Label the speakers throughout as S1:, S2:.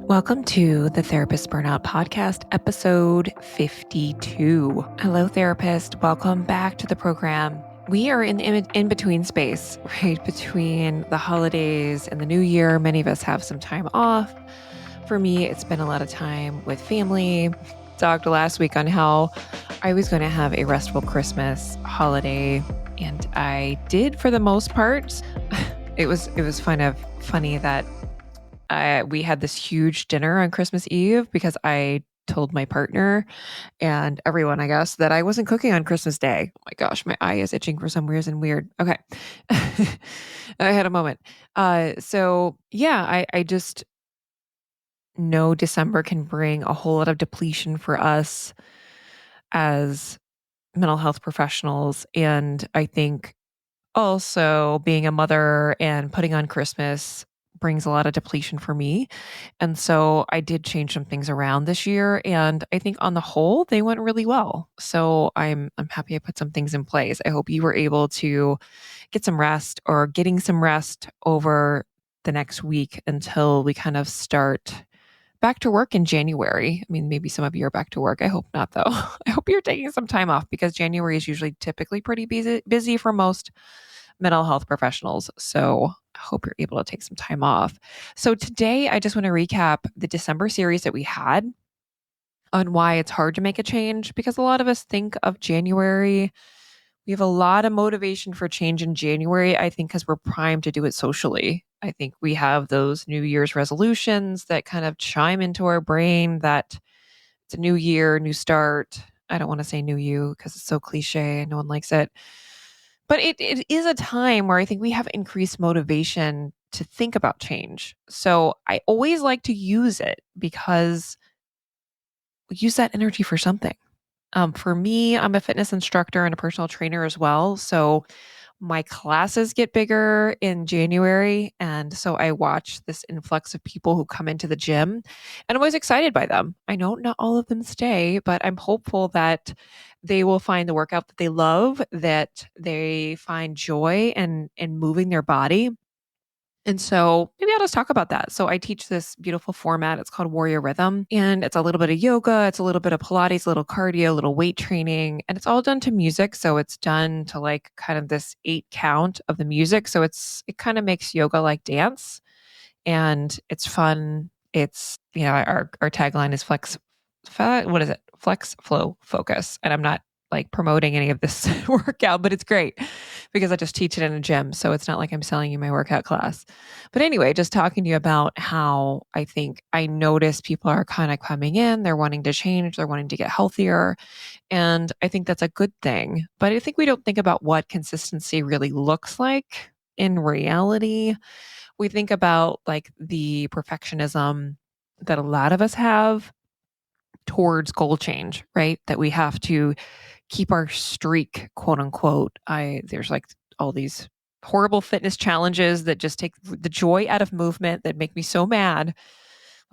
S1: Welcome to the Therapist Burnout Podcast, episode 52. Hello, therapist. Welcome back to the program. We are in the in-between space, right? Between the holidays and the new year. Many of us have some time off. For me, it's been a lot of time with family. Talked last week on how I was going to have a restful Christmas holiday, and I did for the most part. It was kind of funny that we had this huge dinner on Christmas Eve because I told my partner and everyone, I guess, that I wasn't cooking on Christmas Day. Oh my gosh, my eye is itching for some reason weird. Okay. I had a moment. So yeah, I just know December can bring a whole lot of depletion for us as mental health professionals. And I think also being a mother and putting on Christmas brings a lot of depletion for me. And so I did change some things around this year, and I think on the whole they went really well. So I'm happy I put some things in place. I hope you were able to get some rest or getting some rest over the next week until we kind of start back to work in January. I mean, maybe some of you are back to work. I hope not, though. I hope you're taking some time off because January is usually typically pretty busy for most mental health professionals. So I hope you're able to take some time off. So today, I just want to recap the December series that we had on why it's hard to make a change because a lot of us think of January. We have a lot of motivation for change in January, I think, because we're primed to do it socially. I think we have those New Year's resolutions that kind of chime into our brain that it's a new year, new start. I don't want to say new you because it's so cliche and no one likes it. But it is a time where I think we have increased motivation to think about change. So I always like to use it because we use that energy for something. For me, I'm a fitness instructor and a personal trainer as well. So my classes get bigger in January. And so I watch this influx of people who come into the gym, and I'm always excited by them. I know not all of them stay, but I'm hopeful that they will find the workout that they love, that they find joy in moving their body. And so maybe I'll just talk about that. So I teach this beautiful format. It's called Warrior Rhythm. And it's a little bit of yoga, it's a little bit of Pilates, a little cardio, a little weight training. And it's all done to music. So it's done to like kind of this 8 count of the music. So it kind of makes yoga like dance. And it's fun. It's, our tagline is what is it? Flex, flow, focus. And I'm not like promoting any of this workout, but it's great because I just teach it in a gym. So it's not like I'm selling you my workout class. But anyway, just talking to you about how I think I notice people are kind of coming in, they're wanting to change, they're wanting to get healthier. And I think that's a good thing. But I think we don't think about what consistency really looks like in reality. We think about like the perfectionism that a lot of us have towards goal change, right? That we have to keep our streak, quote unquote. There's like all these horrible fitness challenges that just take the joy out of movement that make me so mad.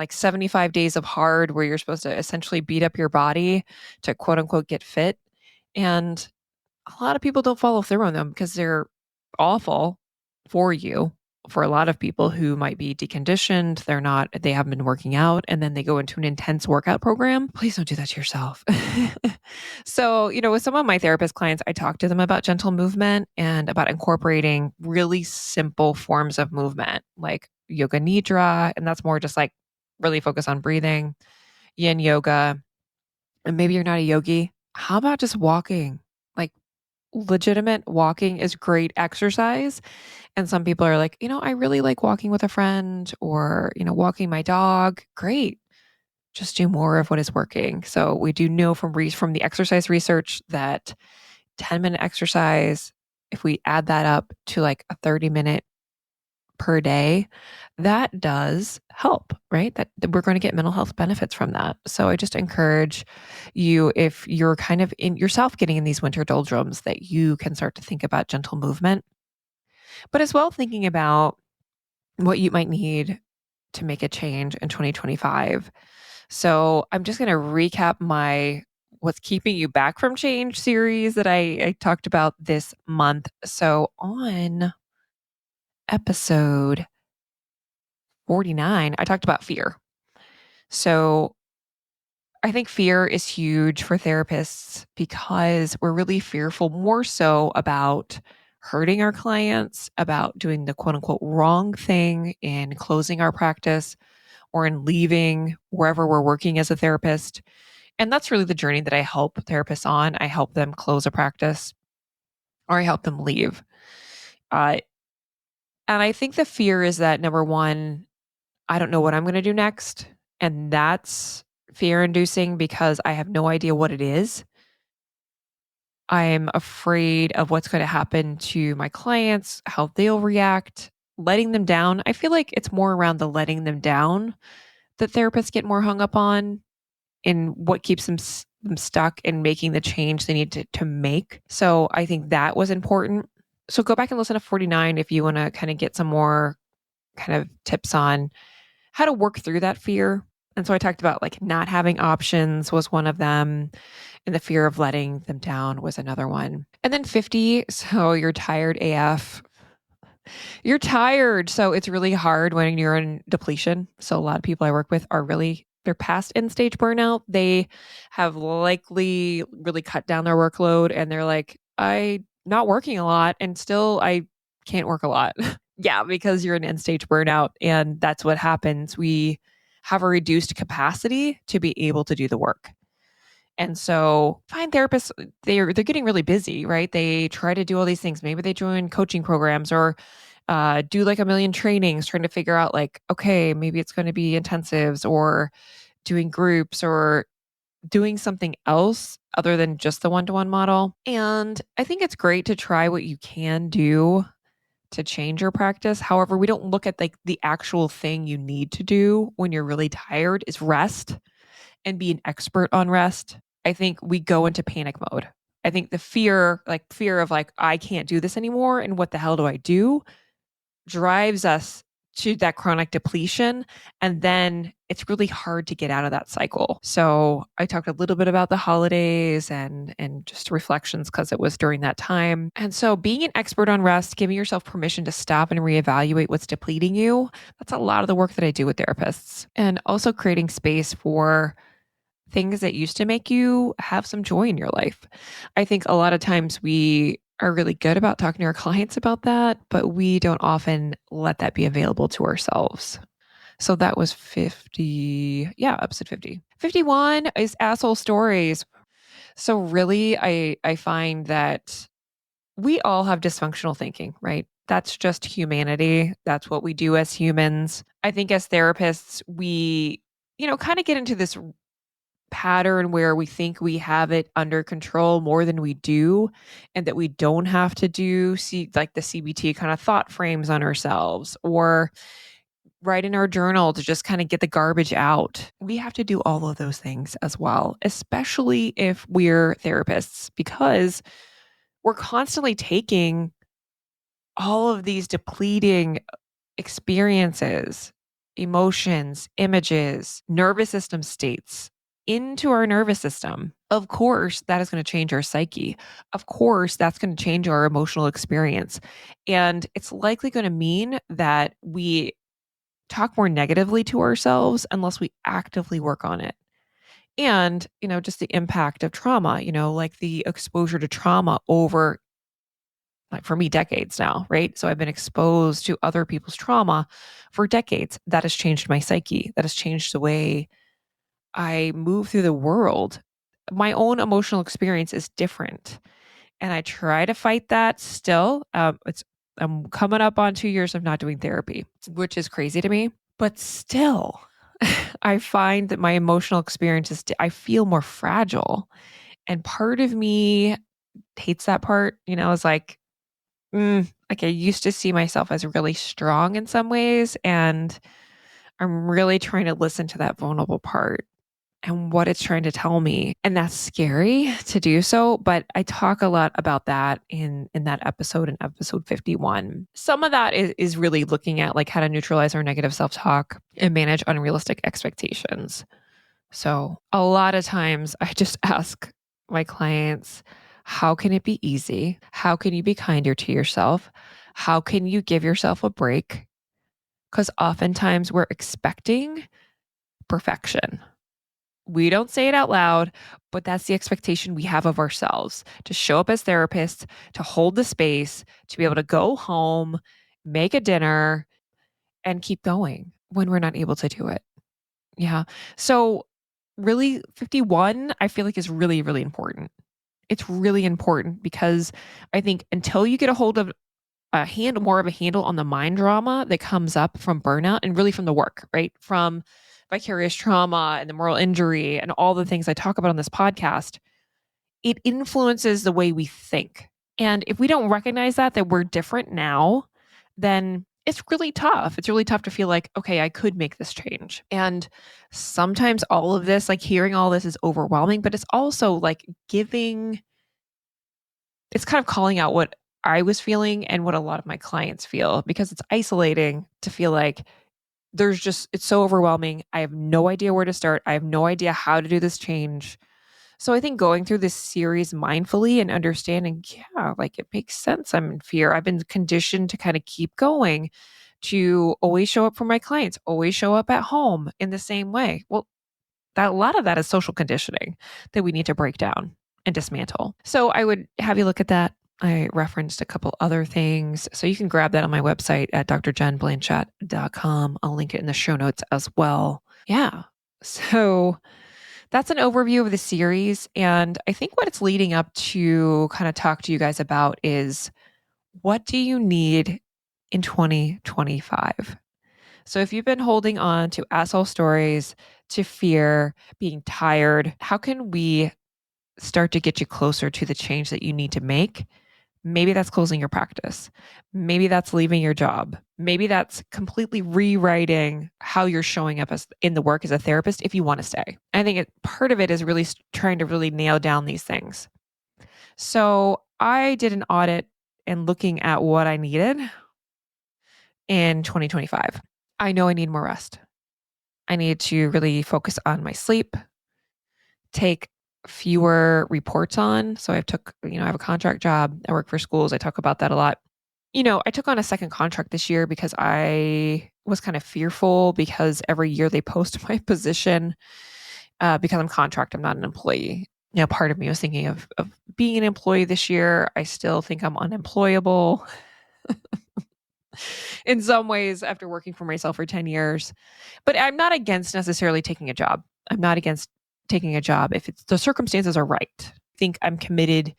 S1: Like 75 days of hard where you're supposed to essentially beat up your body to quote unquote get fit. And a lot of people don't follow through on them because they're awful for you. For a lot of people who might be deconditioned, they haven't been working out, and then they go into an intense workout program. Please don't do that to yourself. So, with some of my therapist clients, I talk to them about gentle movement and about incorporating really simple forms of movement like yoga nidra. And that's more just like really focus on breathing, yin yoga. And maybe you're not a yogi. How about just walking? Like, legitimate walking is great exercise. And some people are like, I really like walking with a friend or, walking my dog. Great. Just do more of what is working. So we do know from the exercise research that 10-minute exercise, if we add that up to like a 30-minute per day, that does help, right? That we're going to get mental health benefits from that. So I just encourage you, if you're kind of in yourself getting in these winter doldrums, that you can start to think about gentle movement, but as well thinking about what you might need to make a change in 2025. So I'm just going to recap my What's Keeping You Back from Change series that I talked about this month. So on episode 49, I talked about fear. So I think fear is huge for therapists because we're really fearful more so about hurting our clients, about doing the quote unquote wrong thing in closing our practice or in leaving wherever we're working as a therapist. And that's really the journey that I help therapists on. I help them close a practice or I help them leave. Uh, and I think the fear is that number one, I don't know what I'm going to do next. And that's fear inducing because I have no idea what it is. I'm afraid of what's going to happen to my clients, how they'll react, letting them down. I feel like it's more around the letting them down that therapists get more hung up on in what keeps them stuck in making the change they need to make. So I think that was important. So go back and listen to 49 if you want to kind of get some more kind of tips on how to work through that fear. And so I talked about like not having options was one of them, and the fear of letting them down was another one. And then 50, so you're tired AF. You're tired. So it's really hard when you're in depletion. So a lot of people I work with are really they're past end stage burnout. They have likely really cut down their workload and they're like, I not working a lot and still I can't work a lot. Yeah, because you're in end stage burnout and that's what happens. We have a reduced capacity to be able to do the work. And so find therapists, they're getting really busy, right? They try to do all these things. Maybe they join coaching programs or do like a million trainings trying to figure out like, okay, maybe it's going to be intensives or doing groups or doing something else other than just the one-to-one model. And I think it's great to try what you can do to change your practice. However, we don't look at like the actual thing you need to do when you're really tired is rest and be an expert on rest. I think we go into panic mode. I think the fear of like, I can't do this anymore. And what the hell do I do? Drives us to that chronic depletion. And then it's really hard to get out of that cycle. So I talked a little bit about the holidays and just reflections because it was during that time. And so being an expert on rest, giving yourself permission to stop and reevaluate what's depleting you, that's a lot of the work that I do with therapists. And also creating space for things that used to make you have some joy in your life. I think a lot of times we are really good about talking to our clients about that, but we don't often let that be available to ourselves. So that was 50. Yeah, episode 50. 51 is asshole stories. So really I find that we all have dysfunctional thinking, right? That's just humanity. That's what we do as humans. I think as therapists, we kind of get into this pattern where we think we have it under control more than we do and that we don't have to do see like the CBT kind of thought frames on ourselves or write in our journal to just kind of get the garbage out. We have to do all of those things as well, especially if we're therapists because we're constantly taking all of these depleting experiences, emotions, images, nervous system states into our nervous system. Of course, that is going to change our psyche. Of course, that's going to change our emotional experience. And it's likely going to mean that we talk more negatively to ourselves unless we actively work on it. And, just the impact of trauma, like the exposure to trauma over like for me, decades now, right? So I've been exposed to other people's trauma for decades. That has changed my psyche. That has changed the way I move through the world. My own emotional experience is different. And I try to fight that still. I'm coming up on 2 years of not doing therapy, which is crazy to me. But still, I find that my emotional experience I feel more fragile. And part of me hates that part, is like, like I used to see myself as really strong in some ways, and I'm really trying to listen to that vulnerable part and what it's trying to tell me. And that's scary to do so, but I talk a lot about that in that episode in episode 51. Some of that is really looking at like how to neutralize our negative self-talk and manage unrealistic expectations. So a lot of times I just ask my clients, how can it be easy? How can you be kinder to yourself? How can you give yourself a break? Because oftentimes we're expecting perfection. We don't say it out loud, but that's the expectation we have of ourselves, to show up as therapists, to hold the space, to be able to go home, make a dinner, and keep going when we're not able to do it. Yeah. So, really, 51, I feel like is really, really important. It's really important because I think until you get a hold of more of a handle on the mind drama that comes up from burnout and really from the work, right? From vicarious trauma and the moral injury and all the things I talk about on this podcast, it influences the way we think. And if we don't recognize that we're different now, then it's really tough. It's really tough to feel like, okay, I could make this change. And sometimes all of this, like hearing all this is overwhelming, but it's also like it's kind of calling out what I was feeling and what a lot of my clients feel, because it's isolating to feel like it's so overwhelming. I have no idea where to start. I have no idea how to do this change. So I think going through this series mindfully and understanding, yeah, like it makes sense. I'm in fear. I've been conditioned to kind of keep going, to always show up for my clients, always show up at home in the same way. Well, a lot of that is social conditioning that we need to break down and dismantle. So I would have you look at that. I referenced a couple other things. So you can grab that on my website at drjenblanchette.com. I'll link it in the show notes as well. Yeah. So that's an overview of the series. And I think what it's leading up to kind of talk to you guys about is, what do you need in 2025? So if you've been holding on to asshole stories, to fear, being tired, how can we start to get you closer to the change that you need to make? Maybe that's closing your practice. Maybe that's leaving your job. Maybe that's completely rewriting how you're showing up in the work as a therapist if you want to stay. I think part of it is really trying to really nail down these things. So I did an audit and looking at what I needed in 2025. I know I need more rest. I need to really focus on my sleep, take fewer reports on. So I have a contract job. I work for schools. I talk about that a lot. I took on a second contract this year because I was kind of fearful, because every year they post my position, because I'm contract, I'm not an employee. Part of me was thinking of being an employee this year. I still think I'm unemployable in some ways after working for myself for 10 years. But I'm not against necessarily taking a job. I'm not against taking a job if the circumstances are right. I think I'm committed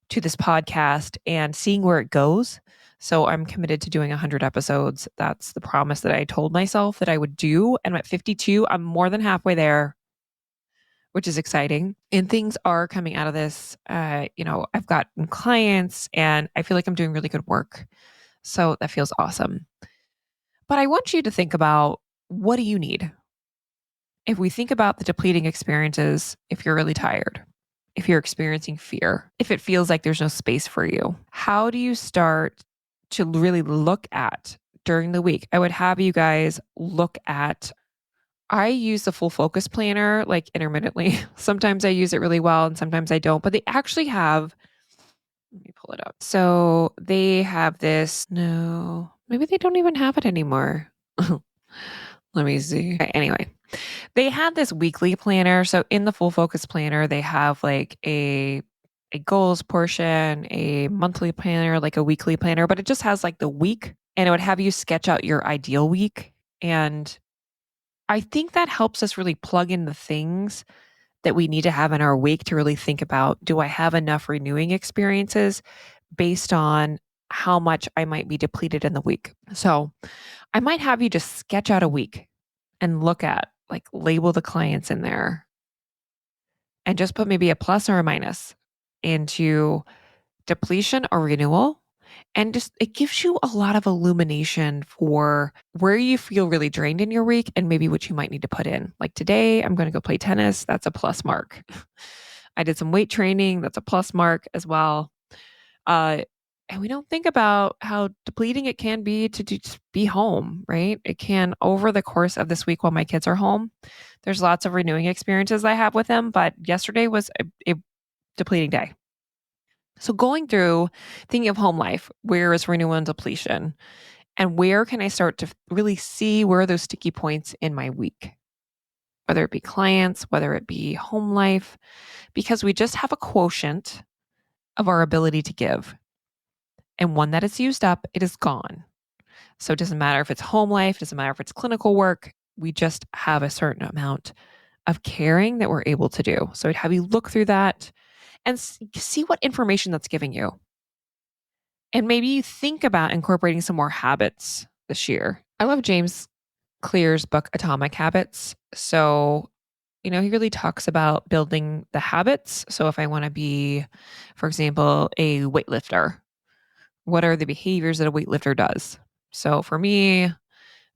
S1: to this podcast and seeing where it goes. So I'm committed to doing 100 episodes. That's the promise that I told myself that I would do. And I'm at 52. I'm more than halfway there, which is exciting. And things are coming out of this. I've got clients and I feel like I'm doing really good work. So that feels awesome. But I want you to think about, what do you need? If we think about the depleting experiences, if you're really tired, if you're experiencing fear, if it feels like there's no space for you, how do you start to really look at during the week? I would have you guys look at, I use the full focus planner like intermittently. Sometimes I use it really well and sometimes I don't, but they actually have, let me pull it up. So they have this, no, maybe they don't even have it anymore. Let me see. Anyway, they had this weekly planner. So in the full focus planner, they have like a goals portion, a monthly planner, like a weekly planner, but it just has like the week, and it would have you sketch out your ideal week. And I think that helps us really plug in the things that we need to have in our week to really think about, do I have enough renewing experiences based on how much I might be depleted in the week? So I might have you just sketch out a week and look at, like, label the clients in there and just put maybe a plus or a minus into depletion or renewal. And just, it gives you a lot of illumination for where you feel really drained in your week and maybe what you might need to put in. Like today, I'm going to go play tennis. That's a plus mark. I did some weight training. That's a plus mark as well. And we don't think about how depleting it can be to just be home, right? It can, over the course of this week while my kids are home, there's lots of renewing experiences I have with them, but yesterday was a depleting day. So going through, thinking of home life, where is renewal and depletion? And where can I start to really see where are those sticky points in my week? whether it be clients, whether it be home life, because we just have a quotient of our ability to give. And one that is used up, it is gone. So it doesn't matter if it's home life, doesn't matter if it's clinical work, we just have a certain amount of caring that we're able to do. So I'd have you look through that and see what information that's giving you. And maybe you think about incorporating some more habits this year. I love James Clear's book, Atomic Habits. So, he really talks about building the habits. So, if I want to be, for example, a weightlifter, what are the behaviors that a weightlifter does? So, for me,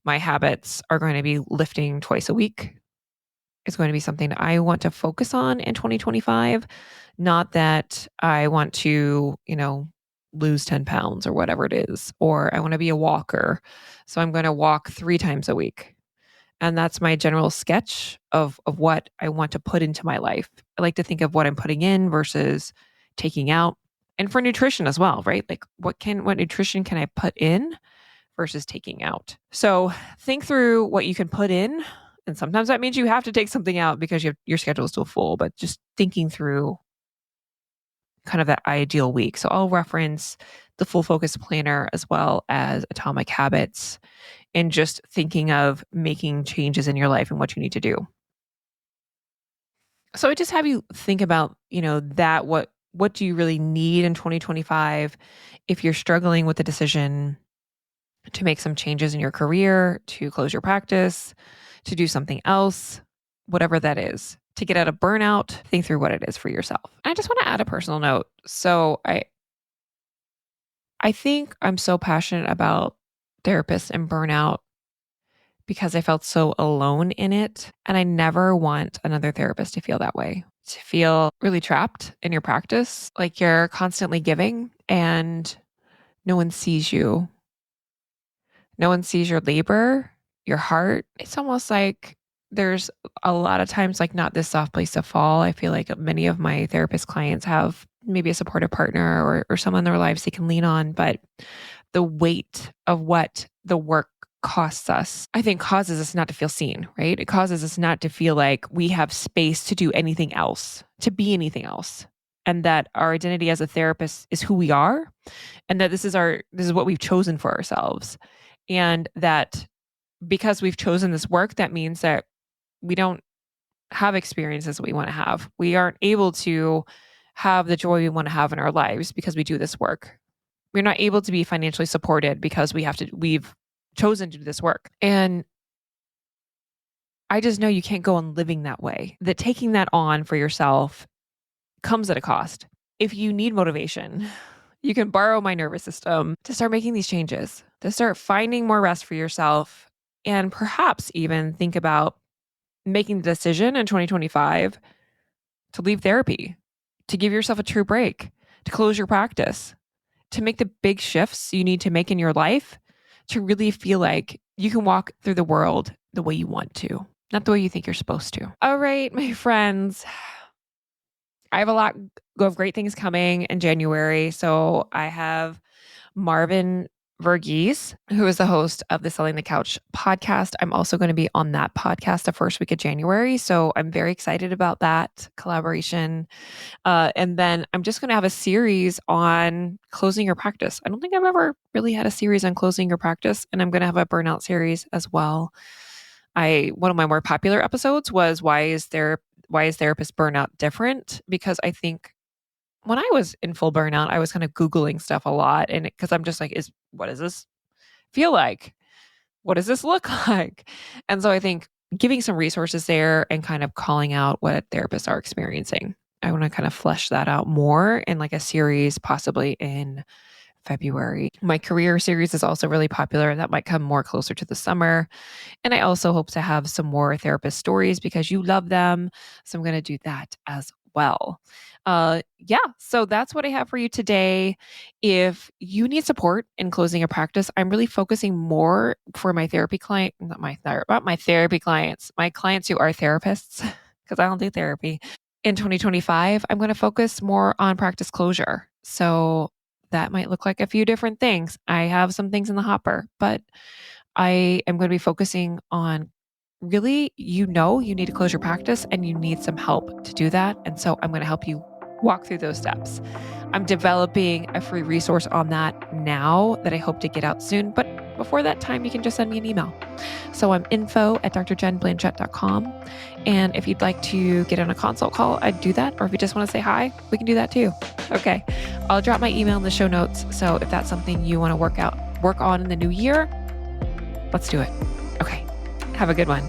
S1: my habits are going to be lifting twice a week. It's going to be something I want to focus on in 2025. Not that I want to, lose 10 pounds or whatever it is, or I want to be a walker. So I'm going to walk 3 times a week. And that's my general sketch of what I want to put into my life. I like to think of what I'm putting in versus taking out. And for nutrition as well, right? Like what nutrition can I put in versus taking out? So think through what you can put in. And sometimes that means you have to take something out because your schedule is still full, but just thinking through kind of that ideal week. So I'll reference the Full Focus Planner as well as Atomic Habits and just thinking of making changes in your life and what you need to do. So I just have you think about, that what do you really need in 2025 if you're struggling with the decision to make some changes in your career, to close your practice, to do something else, whatever that is, to get out of burnout, think through what it is for yourself. I just want to add a personal note. So I think I'm so passionate about therapists and burnout because I felt so alone in it. And I never want another therapist to feel that way, to feel really trapped in your practice, like you're constantly giving and no one sees you. No one sees your labor, your heart. It's almost like there's a lot of times like not this soft place to fall. I feel like many of my therapist clients have maybe a supportive partner or someone in their lives they can lean on, but the weight of what the work costs us, I think causes us not to feel seen, right? It causes us not to feel like we have space to do anything else, to be anything else. And that our identity as a therapist is who we are and that this is what we've chosen for ourselves. And that because we've chosen this work, that means that we don't have experiences we want to have. We aren't able to have the joy we want to have in our lives because we do this work. We're not able to be financially supported because we've chosen to do this work. And I just know you can't go on living that way. That taking that on for yourself comes at a cost. If you need motivation, you can borrow my nervous system to start making these changes, to start finding more rest for yourself, and perhaps even think about making the decision in 2025 to leave therapy, to give yourself a true break, to close your practice, to make the big shifts you need to make in your life to really feel like you can walk through the world the way you want to, not the way you think you're supposed to. All right, my friends. I have a lot of great things coming in January. So I have Marvin Verghese, who is the host of the Selling the Couch podcast. I'm also going to be on that podcast the first week of January. So I'm very excited about that collaboration. And then I'm just going to have a series on closing your practice. I don't think I've ever really had a series on closing your practice. And I'm going to have a burnout series as well. One of my more popular episodes was why is therapist burnout different? Because I think when I was in full burnout, I was kind of Googling stuff a lot. And because I'm just like, what does this feel like? What does this look like? And so I think giving some resources there and kind of calling out what therapists are experiencing. I want to kind of flesh that out more in like a series, possibly in February. My career series is also really popular. That might come more closer to the summer. And I also hope to have some more therapist stories because you love them. So I'm going to do that as well. Yeah, so that's what I have for you today. If you need support in closing a practice, I'm really focusing more for my therapy client, not my therapy clients, my clients who are therapists, because I don't do therapy. In 2025, I'm going to focus more on practice closure. So that might look like a few different things. I have some things in the hopper, but I am going to be focusing on really, you need to close your practice and you need some help to do that. And so I'm going to help you walk through those steps. I'm developing a free resource on that now that I hope to get out soon. But before that time, you can just send me an email. So I'm info@drjenblanchette.com. And if you'd like to get on a consult call, I'd do that. Or if you just want to say hi, we can do that too. Okay. I'll drop my email in the show notes. So if that's something you want to work on in the new year, let's do it. Okay. Have a good one.